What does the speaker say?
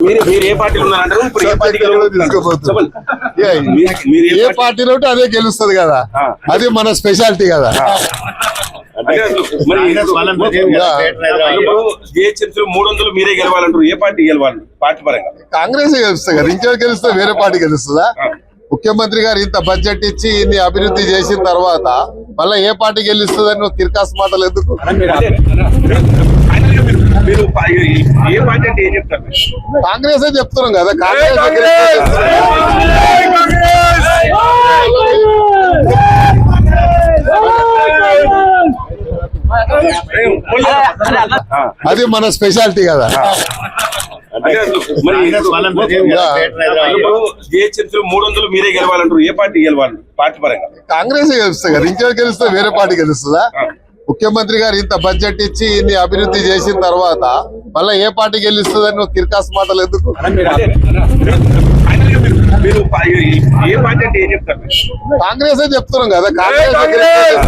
మీరు ఏ పార్టీలో ఉన్నారంటారు? ఇప్పుడు ఏ పార్టీ ఏ పార్టీలో ఉంటే అదే గెలుస్తుంది కదా, అది మన స్పెషాలిటీ కదా. జిహెచ్ఎంసీ 300 మీరే గెలవాలంటారు. ఏ పార్టీ గెలవాలి పార్టీ పరంగా? కాంగ్రెస్ గెలుస్తుంది కదా, ఇంకెవరు గెలుస్తుంది? వేరే పార్టీ గెలుస్తుందా? ముఖ్యమంత్రి గారు ఇంత బడ్జెట్ ఇచ్చి ఇన్ని అభివృద్ధి చేసిన తర్వాత మళ్ళీ ఏ పార్టీ గెలుస్తుందని నువ్వు తిరకాసు మాటలు ఎందుకు? మీరు ఏ పార్టీ అంటే ఏం చెప్తారు? కాంగ్రెస్ చెప్తున్నాం కదా. అది మన స్పెషాలిటీ కదా. జిహెచ్ఎంసీ 300 మీరే గెలవాలంటారు. ఏ పార్టీ గెలవాలి పార్టీ పరంగా? కాంగ్రెస్ గెలుస్తుంది కదా, ఇంకెవరు గెలుస్తుంది? వేరే పార్టీ గెలుస్తుందా? ముఖ్యమంత్రి గారు ఇంత బడ్జెట్ ఇచ్చి ఇన్ని అభివృద్ధి చేసిన తర్వాత మళ్ళీ ఏ పార్టీ గెలుస్తుందని నువ్వు తిరకాసు మాటలు ఎందుకు? మీరు ఏ పార్టీ అంటే ఏం చెప్తారు? కాంగ్రెస్ చెప్తున్నాం కదా. కాంగ్రెస్